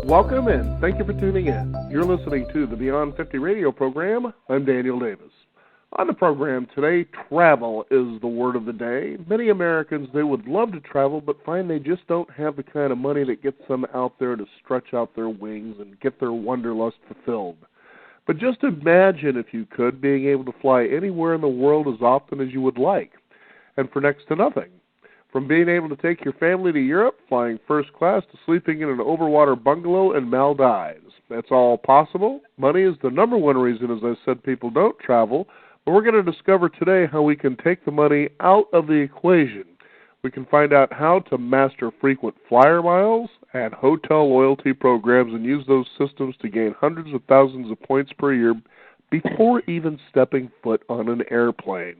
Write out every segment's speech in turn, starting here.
Welcome and thank you for tuning in. You're listening to the Beyond 50 radio program. I'm Daniel Davis. On the program today, travel is the word of the day. Many Americans, they would love to travel, but find they just don't have the kind of money that gets them out there to stretch out their wings and get their wanderlust fulfilled. But just imagine, if you could, being able to fly anywhere in the world as often as you would like, and for next to nothing. From being able to take your family to Europe, flying first class, to sleeping in an overwater bungalow in Maldives. That's all possible. Money is the number one reason, as I said, people don't travel. But we're going to discover today how we can take the money out of the equation. We can find out how to master frequent flyer miles and hotel loyalty programs and use those systems to gain hundreds of thousands of points per year before even stepping foot on an airplane.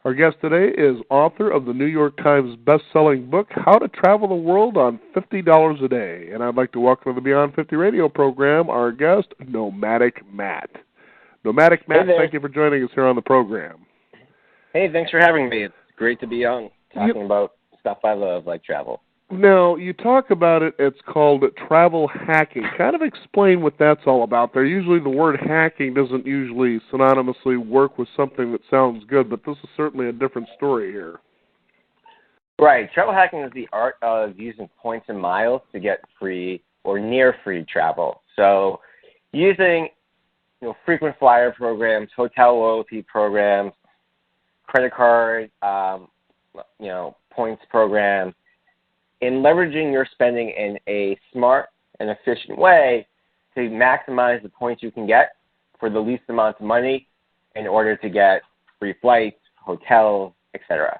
Our guest today is author of the New York Times best-selling book, How to Travel the World on $50 a Day. And I'd like to welcome to the Beyond 50 radio program our guest, Nomadic Matt. Nomadic Matt, thank you for joining us here on the program. Hey, thanks for having me. It's great to be on, talking about stuff I love, like travel. Now, you talk about it, it's called travel hacking. Kind of explain what that's all about. There, usually the word hacking doesn't usually synonymously work with something that sounds good, but this is certainly a different story here. Right. Travel hacking is the art of using points and miles to get free or near free travel. So using frequent flyer programs, hotel loyalty programs, credit card, points programs, in leveraging your spending in a smart and efficient way to maximize the points you can get for the least amount of money in order to get free flights, hotels, etc.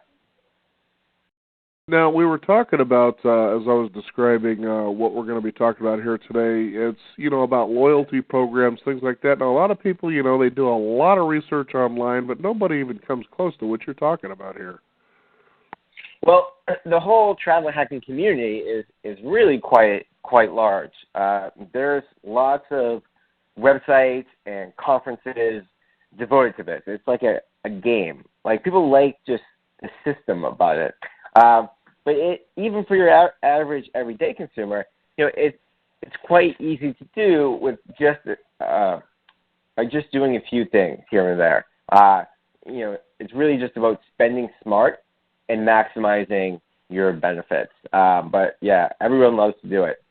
Now, we were talking about, as I was describing what we're going to be talking about here today, it's, about loyalty programs, things like that. Now, a lot of people, they do a lot of research online, but nobody even comes close to what you're talking about here. Well, the whole travel hacking community is really quite large. There's lots of websites and conferences devoted to this. It's like a game. Like, people like just the system about it. But even for your average everyday consumer, it's quite easy to do with just by just doing a few things here and there. It's really just about spending smart and maximizing your benefits. But yeah, everyone loves to do it.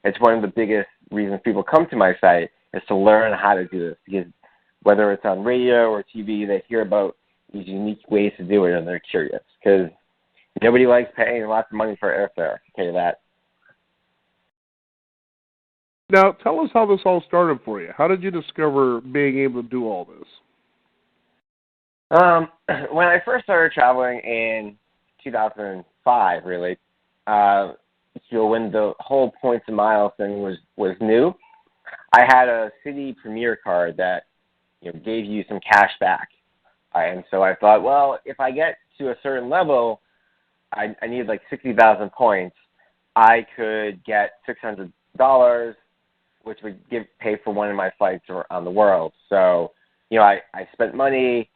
It's one of the biggest reasons people come to my site is to learn how to do this, because whether it's on radio or TV, they hear about these unique ways to do it and they're curious, because nobody likes paying lots of money for airfare, I'll tell you that. Now, tell us how this all started for you. How did you discover being able to do all this? When I first started traveling in 2005, really, when the whole points and miles thing was new, I had a city premier card that gave you some cash back. And so I thought, well, if I get to a certain level, I need like 60,000 points, I could get $600, which would pay for one of my flights around the world. So, I spent money,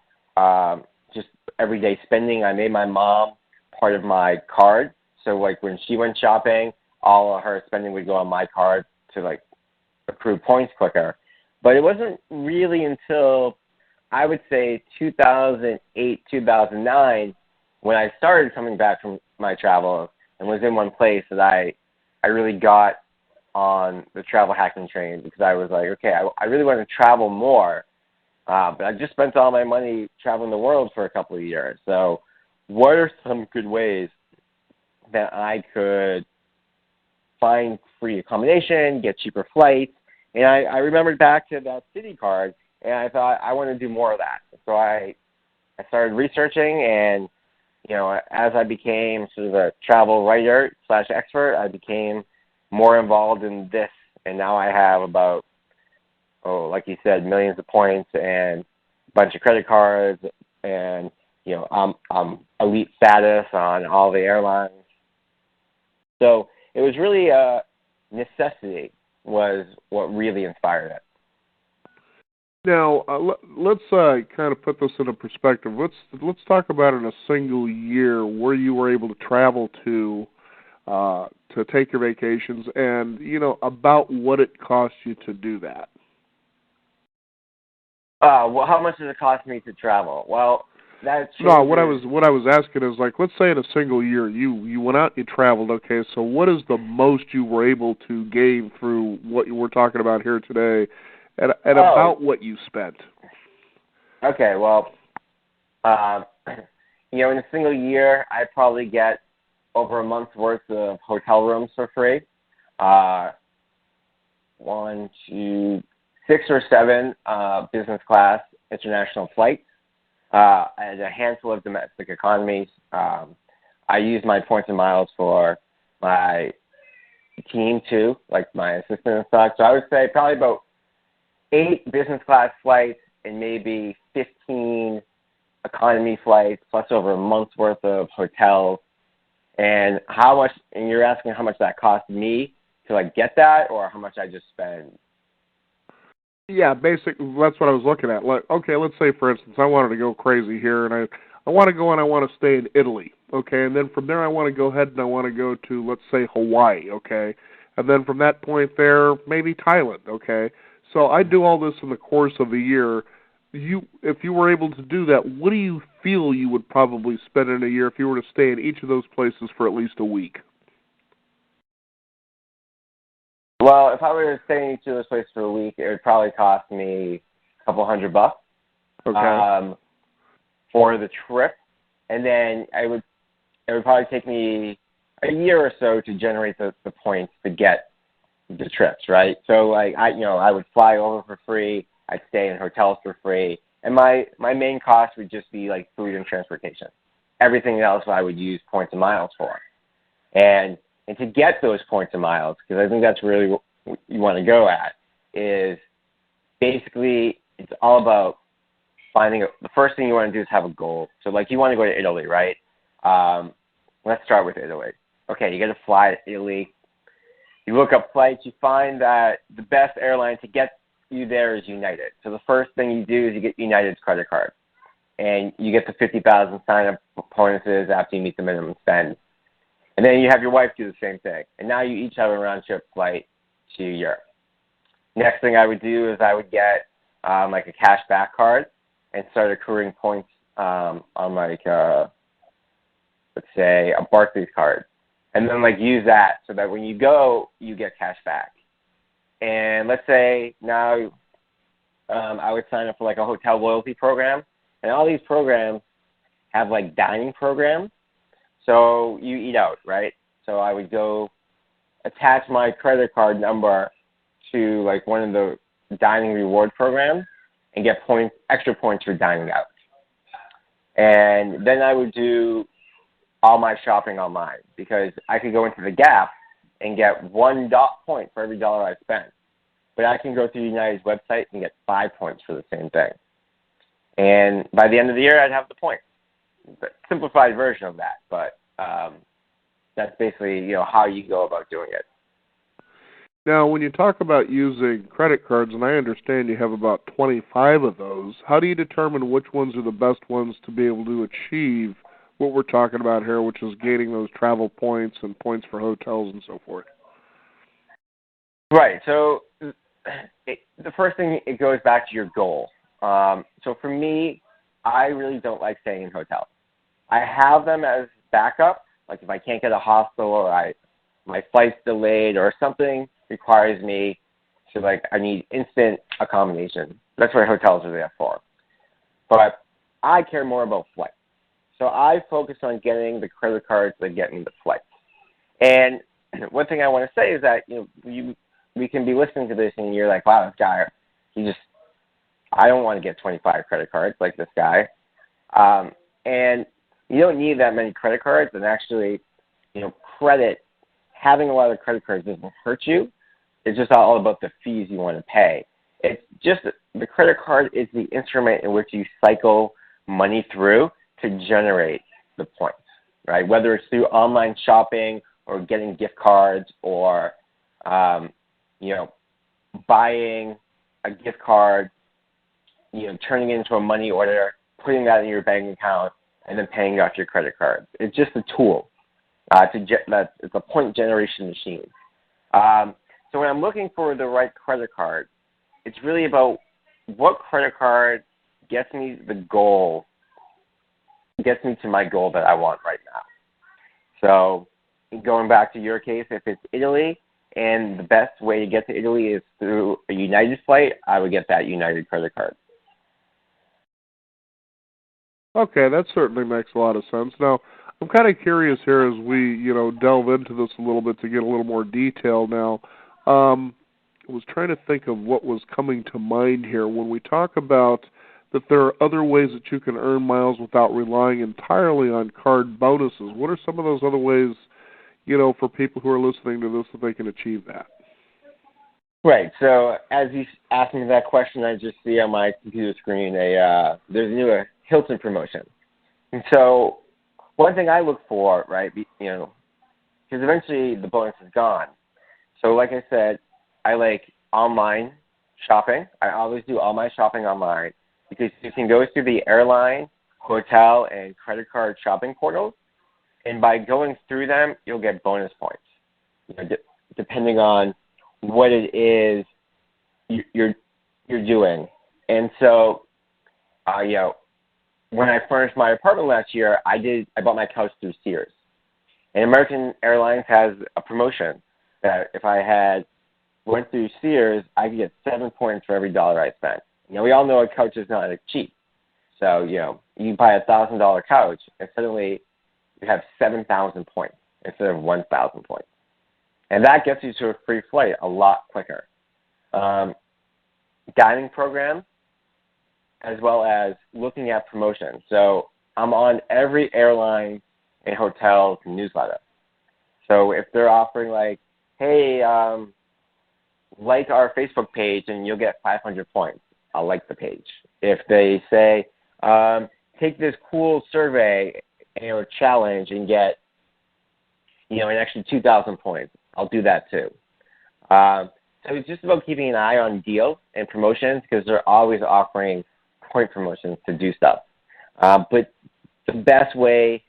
just everyday spending. I made my mom part of my card. So, like, when she went shopping, all of her spending would go on my card to, like, accrue points quicker. But it wasn't really until, I would say, 2008, 2009, when I started coming back from my travel and was in one place, that I really got on the travel hacking train, because I was like, okay, I really want to travel more. But I just spent all my money traveling the world for a couple of years. So what are some good ways that I could find free accommodation, get cheaper flights? And I remembered back to that city card, and I thought, I want to do more of that. So I started researching, and, as I became sort of a travel writer / expert, I became more involved in this. And now I have about, like you said, millions of points and a bunch of credit cards, and I'm elite status on all the airlines. So it was really necessity was what really inspired it. Now, let's kind of put this into perspective. Let's talk about in a single year where you were able to travel to to take your vacations, and about what it costs you to do that. Well, how much does it cost me to travel? Well, that changes. No, what I was asking is, like, let's say in a single year you went out and you traveled. Okay, so what is the most you were able to gain through what you were talking about here today, and about what you spent? Okay, well, in a single year, I probably get over a month's worth of hotel rooms for free. 1, 2, 6 or 7 business class international flights, and a handful of domestic economies. I use my points and miles for my team too, like my assistant and stuff. So I would say probably about 8 business class flights and maybe 15 economy flights, plus over a month's worth of hotels. And how much? And you're asking how much that cost me to get that, or how much I just spend? Yeah, basically that's what I was looking at. Like, okay, let's say for instance I wanted to go crazy here, and I want to go and I want to stay in Italy, okay, and then from there I want to go ahead and I want to go to, let's say, Hawaii, okay, and then from that point there maybe Thailand, okay. So I do all this in the course of a year. If you were able to do that, what do you feel you would probably spend in a year if you were to stay in each of those places for at least a week? Well, if I were to stay in each of those places for a week, it would probably cost me a couple $100. Okay. For the trip, and then it would probably take me a year or so to generate the points to get the trips, right? So I would fly over for free. I'd stay in hotels for free, and my main cost would just be like food and transportation. Everything else I would use points and miles for, and to get those points and miles, because I think that's really what you want to go at, is basically it's all about finding the first thing you want to do is have a goal. So you want to go to Italy, right? Let's start with Italy. Okay, you got to fly to Italy. You look up flights. You find that the best airline to get you there is United. So the first thing you do is you get United's credit card, and you get the 50,000 sign-up bonuses after you meet the minimum spend. And then you have your wife do the same thing, and now you each have a round-trip flight to Europe. Next thing I would do is I would get a cash back card and start accruing points on let's say a Barclays card, and then use that so that when you go, you get cash back. And let's say now I would sign up for a hotel loyalty program, and all these programs have dining programs, so you eat out, right? So I would go attach my credit card number to one of the dining reward programs and get extra points for dining out. And then I would do all my shopping online, because I could go into the Gap and get $1 point for every dollar I spend. But I can go through United's website and get 5 points for the same thing. And by the end of the year, I'd have the points. The simplified version of that, but that's basically how you go about doing it. Now, when you talk about using credit cards, and I understand you have about 25 of those, how do you determine which ones are the best ones to be able to achieve what we're talking about here, which is gaining those travel points and points for hotels and so forth? Right. So the first thing, it goes back to your goal. So for me, I really don't like staying in hotels. I have them as backup, if I can't get a hostel or my flight's delayed or something requires me to I need instant accommodation. That's what hotels are there for. But I care more about flights. So I focus on getting the credit cards that get me the flights. And one thing I want to say is that we can be listening to this and you're like, wow, this guy, I don't want to get 25 credit cards like this guy. And you don't need that many credit cards, and actually, having a lot of credit cards doesn't hurt you. It's just all about the fees you want to pay. It's just the credit card is the instrument in which you cycle money through to generate the points, right? Whether it's through online shopping or getting gift cards or, buying a gift card, turning it into a money order, putting that in your bank account, and then paying off your credit card. It's just a tool. It's a point generation machine. So when I'm looking for the right credit card, it's really about what credit card gets me to my goal that I want right now. So going back to your case, if it's Italy and the best way to get to Italy is through a United flight, I would get that United credit card. Okay, that certainly makes a lot of sense. Now, I'm kind of curious here as we, delve into this a little bit to get a little more detail now. I was trying to think of what was coming to mind here when we talk about that there are other ways that you can earn miles without relying entirely on card bonuses. What are some of those other ways, for people who are listening to this that they can achieve that? Right. So as you asked me that question, I just see on my computer screen there's a new Hilton promotion. And so one thing I look for, right, because eventually the bonus is gone. So like I said, I like online shopping. I always do all my shopping online because you can go through the airline, hotel, and credit card shopping portals, and by going through them, you'll get bonus points, depending on what it is you're doing. And so, when I furnished my apartment last year, I bought my couch through Sears. And American Airlines has a promotion that if I went through Sears, I could get 7 points for every dollar I spent. We all know a couch is not cheap. So, you buy a $1,000 couch and suddenly you have 7,000 points instead of 1,000 points. And that gets you to a free flight a lot quicker. Dining programs, as well as looking at promotions. So I'm on every airline and hotel newsletter. So if they're offering like, hey, like our Facebook page and you'll get 500 points, I'll like the page. If they say, take this cool survey or challenge and get, an extra 2,000 points, I'll do that too. So it's just about keeping an eye on deals and promotions because they're always offering point promotions to do stuff. But the best way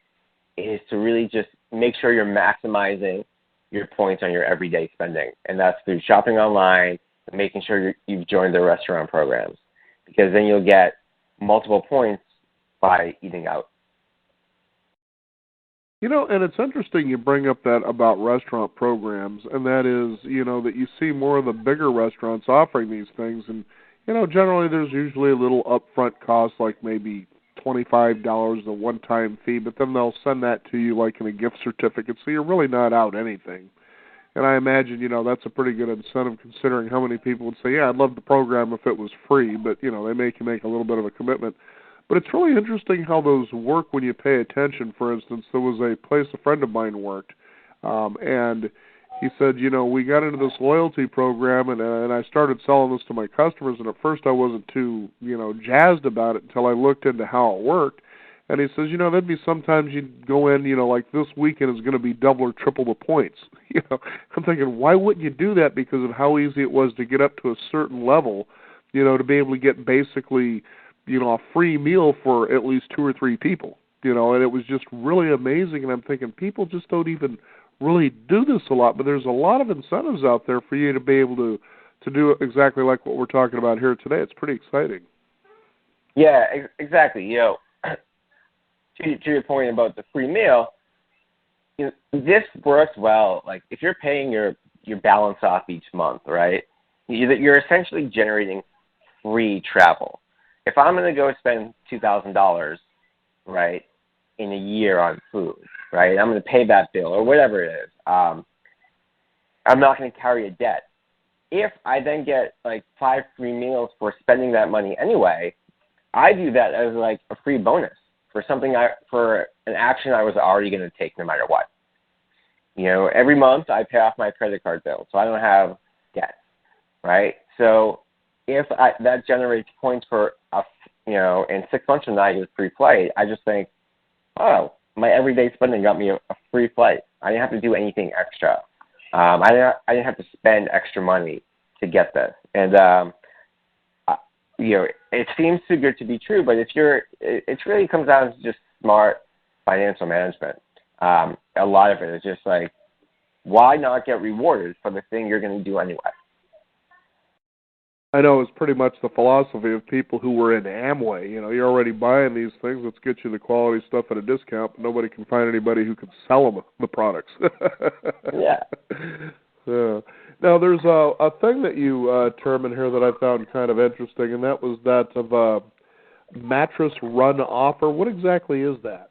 is to really just make sure you're maximizing your points on your everyday spending. And that's through shopping online and making sure you've joined the restaurant programs because then you'll get multiple points by eating out. And it's interesting you bring up that about restaurant programs, and that is, that you see more of the bigger restaurants offering these things. And, generally there's usually a little upfront cost, like maybe $25, a one-time fee, but then they'll send that to you like in a gift certificate, so you're really not out anything. And I imagine, that's a pretty good incentive considering how many people would say, yeah, I'd love the program if it was free, but, they make you make a little bit of a commitment. But it's really interesting how those work when you pay attention. For instance, there was a place a friend of mine worked, and he said, we got into this loyalty program, and I started selling this to my customers, and at first I wasn't too, jazzed about it until I looked into how it worked. And he says, there'd be sometimes you'd go in, like this weekend is going to be double or triple the points. I'm thinking, why wouldn't you do that? Because of how easy it was to get up to a certain level, to be able to get basically, a free meal for at least 2 or 3 people, and it was just really amazing. And I'm thinking people just don't even really do this a lot, but there's a lot of incentives out there for you to be able to do exactly like what we're talking about here today. It's pretty exciting. Yeah, exactly. To your point about the free meal, this works well. Like if you're paying your balance off each month, right, you're essentially generating free travel. If I'm going to go spend $2,000, right, in a year on food, right, I'm going to pay that bill or whatever it is, I'm not going to carry a debt. If I then get like 5 free meals for spending that money anyway, I view that as like a free bonus for for an action I was already going to take no matter what. Every month I pay off my credit card bill, so I don't have debt, right? So if that generates points for in 6 months from now I get a free flight, I just think, oh, my everyday spending got me a free flight. I didn't have to do anything extra. I didn't have to spend extra money to get this. And it seems too good to be true, but it really comes down to just smart financial management. A lot of it is just like, why not get rewarded for the thing you're going to do anyway? I know it's pretty much the philosophy of people who were in Amway. You know, you're already buying these things. Let's get you the quality stuff at a discount, but nobody can find anybody who can sell them the products. Yeah. Yeah. Now, there's a thing that you term in here that I found kind of interesting, and that was that of a mattress run offer. What exactly is that?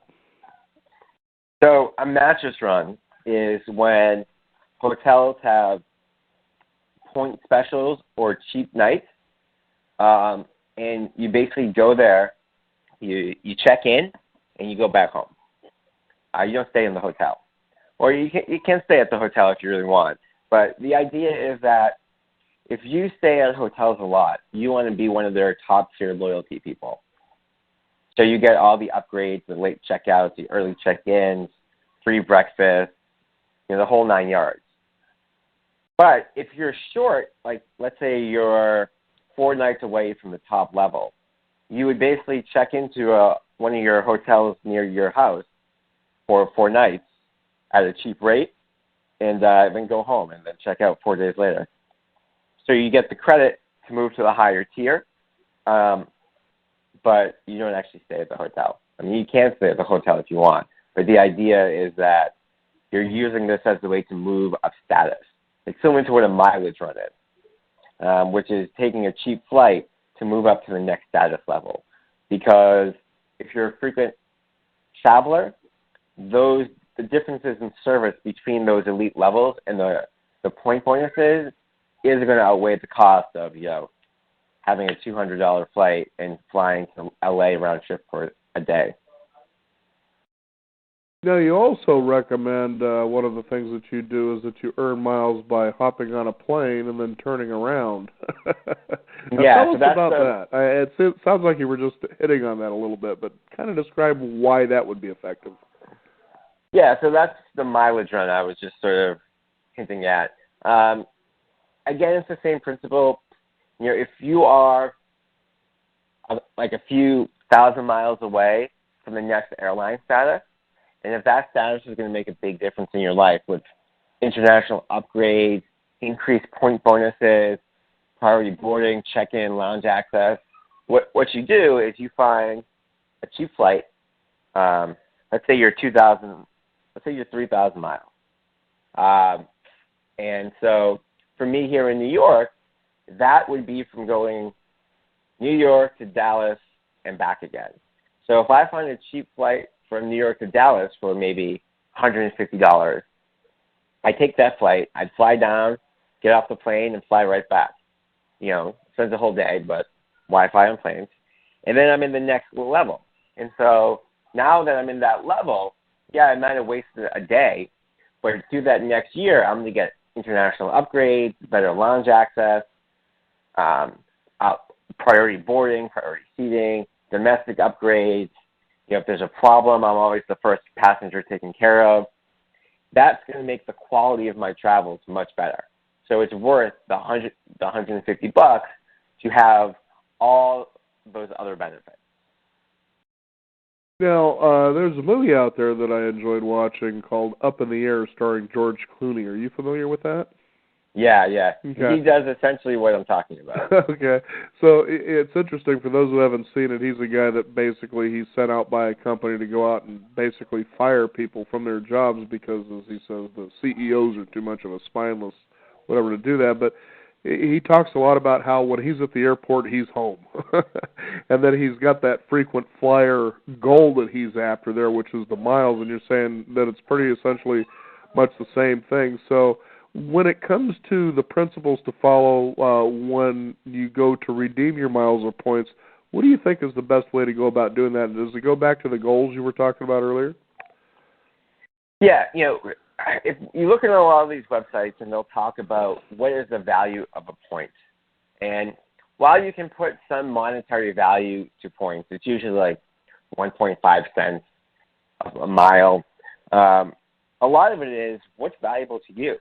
So a mattress run is when hotels have point specials or cheap nights, and you basically go there, you check in, and you go back home. You don't stay in the hotel. Or you can stay at the hotel if you really want. But the idea is that if you stay at hotels a lot, you want to be one of their top-tier loyalty people. So you get all the upgrades, the late checkouts, the early check-ins, free breakfast, the whole 9 yards. But if you're short, like let's say you're 4 nights away from the top level, you would basically check into one of your hotels near your house for 4 nights at a cheap rate, and then go home and then check out 4 days later. So you get the credit to move to the higher tier, but you don't actually stay at the hotel. I mean, you can stay at the hotel if you want, but the idea is that you're using this as a way to move up status. It's similar to what a mileage run is, which is taking a cheap flight to move up to the next status level. Because if you're a frequent traveler, the differences in service between those elite levels and the point bonuses is going to outweigh the cost of having a $200 flight and flying to LA round trip for a day. Now, you also recommend one of the things that you do is that you earn miles by hopping on a plane and then turning around. Yeah, tell us about that. It sounds like you were just hitting on that a little bit, but kind of describe why that would be effective. Yeah, so that's the mileage run I was just sort of hinting at. Again, it's the same principle. If you are like a few thousand miles away from the next airline status, and if that status is going to make a big difference in your life with international upgrades, increased point bonuses, priority boarding, check-in, lounge access, what you do is you find a cheap flight. Let's say you're 3,000 miles. And so for me here in New York, that would be from going New York to Dallas and back again. So if I find a cheap flight from New York to Dallas for maybe $150, I take that flight, I'd fly down, get off the plane, and fly right back. Spends a whole day, but Wi-Fi on planes. And then I'm in the next level. And so now that I'm in that level, yeah, I might have wasted a day, but to do that next year, I'm going to get international upgrades, better lounge access, priority boarding, priority seating, domestic upgrades. If there's a problem, I'm always the first passenger taken care of. That's going to make the quality of my travels much better. So it's worth the $150 to have all those other benefits. Now, there's a movie out there that I enjoyed watching called Up in the Air starring George Clooney. Are you familiar with that? Yeah. Okay. He does essentially what I'm talking about. Okay. So it's interesting for those who haven't seen it. He's a guy that basically he's sent out by a company to go out and basically fire people from their jobs because, as he says, the CEOs are too much of a spineless whatever to do that. But he talks a lot about how when he's at the airport, he's home. And then he's got that frequent flyer goal that he's after there, which is the miles. And you're saying that it's pretty essentially much the same thing. So when it comes to the principles to follow when you go to redeem your miles or points, what do you think is the best way to go about doing that? Does it go back to the goals you were talking about earlier? Yeah, if you look at a lot of these websites and they'll talk about what is the value of a point. And while you can put some monetary value to points, it's usually like 1.5 cents a mile. A lot of it is what's valuable to you.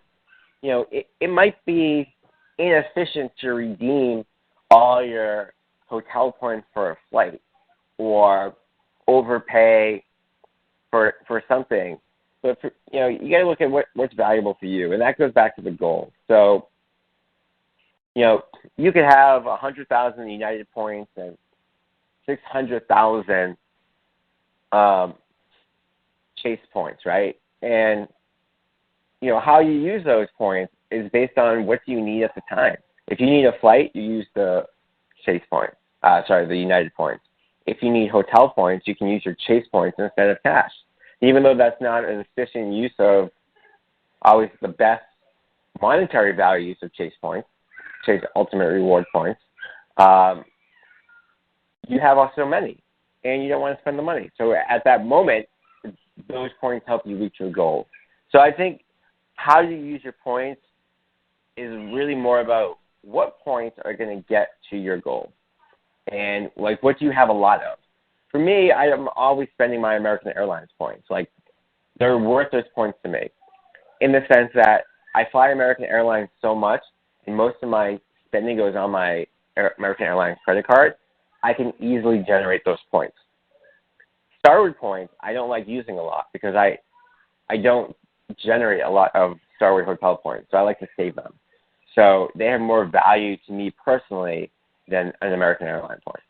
It might be inefficient to redeem all your hotel points for a flight or overpay for something But you got to look at what's valuable for you, and that goes back to the goal. So, you could have 100,000 United points and 600,000 Chase points, right? And how you use those points is based on what you need at the time. If you need a flight, you use the Chase points. The United points. If you need hotel points, you can use your Chase points instead of cash. Even though that's not an efficient use of always the best monetary value use of Chase points, Chase Ultimate Reward points, you have also many, and you don't want to spend the money. So at that moment, those points help you reach your goal. So I think how you use your points is really more about what points are going to get to your goal and, what do you have a lot of. For me, I am always spending my American Airlines points. They're worth those points to me in the sense that I fly American Airlines so much, and most of my spending goes on my American Airlines credit card. I can easily generate those points. Starwood points, I don't like using a lot because I don't generate a lot of Starwood hotel points, so I like to save them. So they have more value to me personally than an American Airlines point.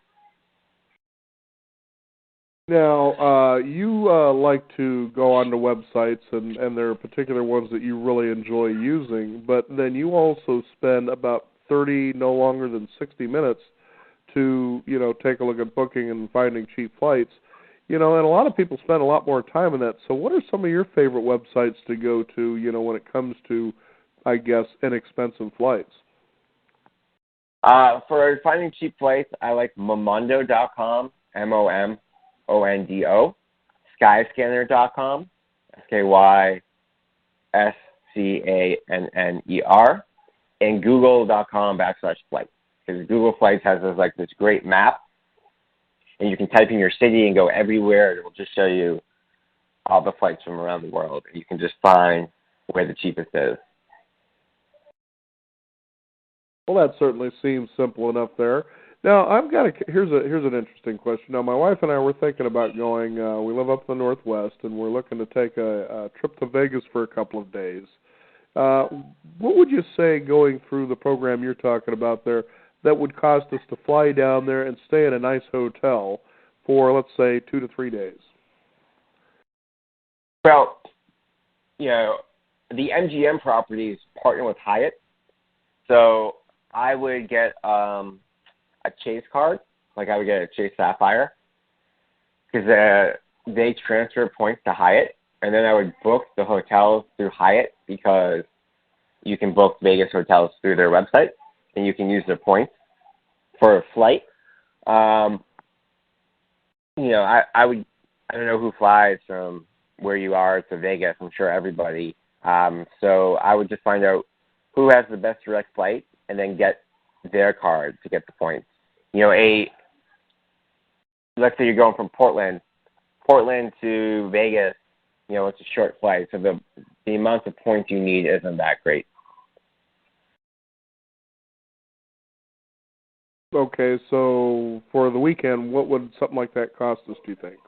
Now, you like to go onto websites, and there are particular ones that you really enjoy using, but then you also spend about 30, no longer than 60 minutes to, take a look at booking and finding cheap flights. And a lot of people spend a lot more time in that. So what are some of your favorite websites to go to, when it comes to, I guess, inexpensive flights? For finding cheap flights, I like Momondo.com, Momondo, Skyscanner.com, Skyscanner, and Google.com/flights. Because Google Flights has this great map, and you can type in your city and go everywhere. It will just show you all the flights from around the world. You can just find where the cheapest is. Well, that certainly seems simple enough there. Now, here's an interesting question. Now, my wife and I were thinking about going. We live up in the Northwest, and we're looking to take a trip to Vegas for a couple of days. What would you say, going through the program you're talking about there, that would cost us to fly down there and stay in a nice hotel for, let's say, 2 to 3 days? Well, the MGM properties partner with Hyatt, so I would get a Chase card, I would get a Chase Sapphire, because they transfer points to Hyatt, and then I would book the hotels through Hyatt because you can book Vegas hotels through their website, and you can use their points for a flight. I don't know who flies from where you are to Vegas. I'm sure everybody. So I would just find out who has the best direct flight and then get their card to get the points. Let's say you're going from Portland to Vegas, it's a short flight, so the amount of points you need isn't that great. Okay, so for the weekend, what would something like that cost us, do you think?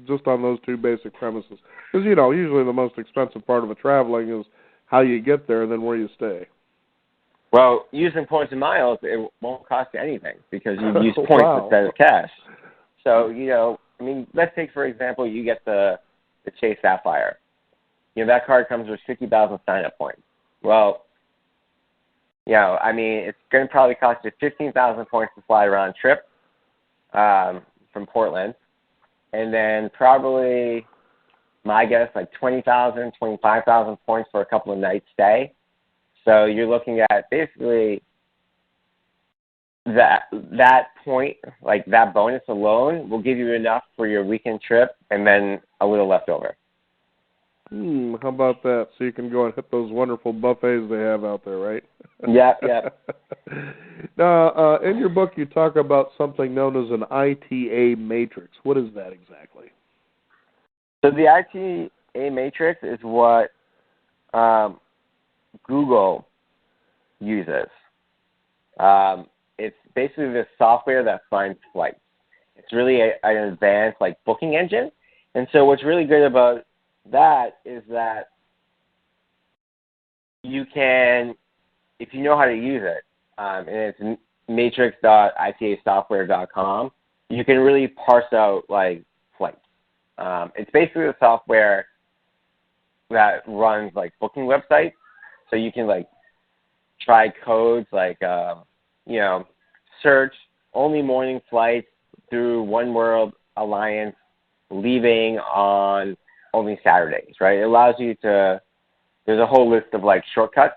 Just on those two basic premises. Because, usually the most expensive part of the traveling is how you get there and then where you stay. Well, using points and miles, it won't cost you anything because you use points instead of cash. So, let's take, for example, you get the Chase Sapphire. That card comes with 50,000 sign-up points. Well, it's going to probably cost you 15,000 points to fly round trip from Portland. And then probably, my guess, 20,000, 25,000 points for a couple of nights stay. So you're looking at basically that point, that bonus alone will give you enough for your weekend trip and then a little left over. How about that? So you can go and hit those wonderful buffets they have out there, right? Yep. Now, in your book, you talk about something known as an ITA matrix. What is that exactly? So the ITA matrix is what Google uses. It's basically the software that finds flights. It's really an advanced booking engine. And so what's really good about that is that you can, if you know how to use it, and it's matrix.itasoftware.com, you can really parse out like flights. It's basically the software that runs like booking websites, so you can like try codes like search only morning flights through One World Alliance leaving on only Saturdays, right? It allows you to, there's a whole list of like short codes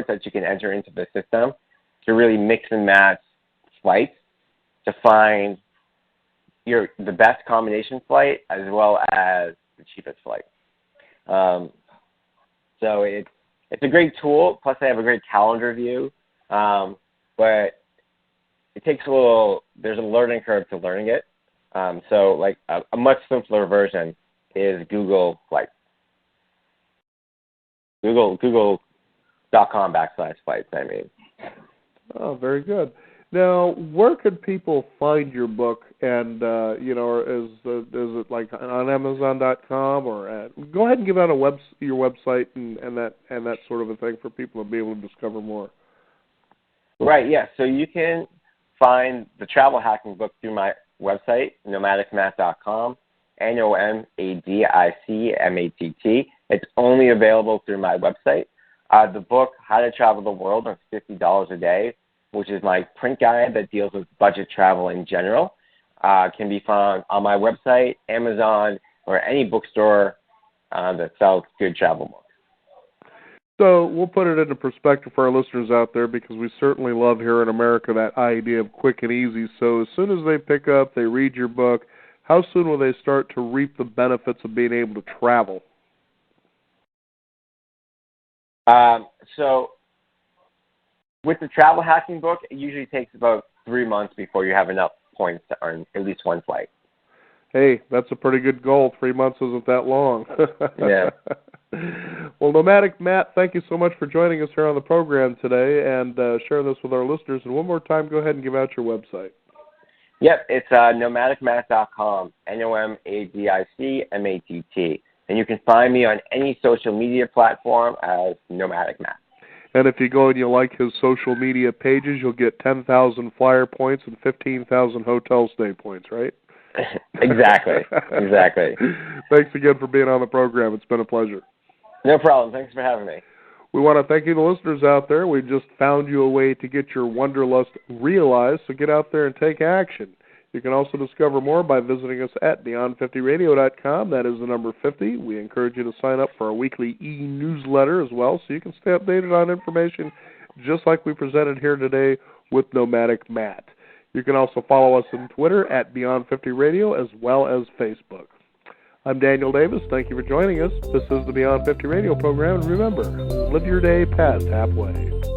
that you can enter into the system to really mix and match flights to find the best combination flight as well as the cheapest flight. So it's a great tool. Plus, they have a great calendar view, but it takes there's a learning curve to learning it. So like a much simpler version is Google Flights. Google.com/flights, I mean. Oh, very good. Now, where could people find your book? And is it like on Amazon.com or go ahead and give out your website and that sort of a thing for people to be able to discover more. Right. Yeah. So you can find the travel hacking book through my website, nomadicmatt.com. NOMADICMATT. It's only available through my website. The book, How to Travel the World on $50 a Day, which is my print guide that deals with budget travel in general, can be found on my website, Amazon, or any bookstore that sells good travel books. So we'll put it into perspective for our listeners out there, because we certainly love here in America that idea of quick and easy. So as soon as they pick up, they read your book, how soon will they start to reap the benefits of being able to travel? So with the travel hacking book, it usually takes about 3 months before you have enough points to earn at least one flight. Hey, that's a pretty good goal. 3 months isn't that long. Yeah. Well, Nomadic Matt, thank you so much for joining us here on the program today and sharing this with our listeners. And one more time, go ahead and give out your website. Yep, it's nomadicmatt.com, NOMADICMATT. And you can find me on any social media platform as Nomadic Matt. And if you go and you like his social media pages, you'll get 10,000 flyer points and 15,000 hotel stay points, right? Exactly. Thanks again for being on the program. It's been a pleasure. No problem. Thanks for having me. We want to thank you, the listeners out there. We just found you a way to get your wanderlust realized, so get out there and take action. You can also discover more by visiting us at beyond50radio.com. That is the number 50. We encourage you to sign up for our weekly e-newsletter as well, so you can stay updated on information just like we presented here today with Nomadic Matt. You can also follow us on Twitter at Beyond50Radio as well as Facebook. I'm Daniel Davis. Thank you for joining us. This is the Beyond 50 Radio program. And remember, live your day past halfway.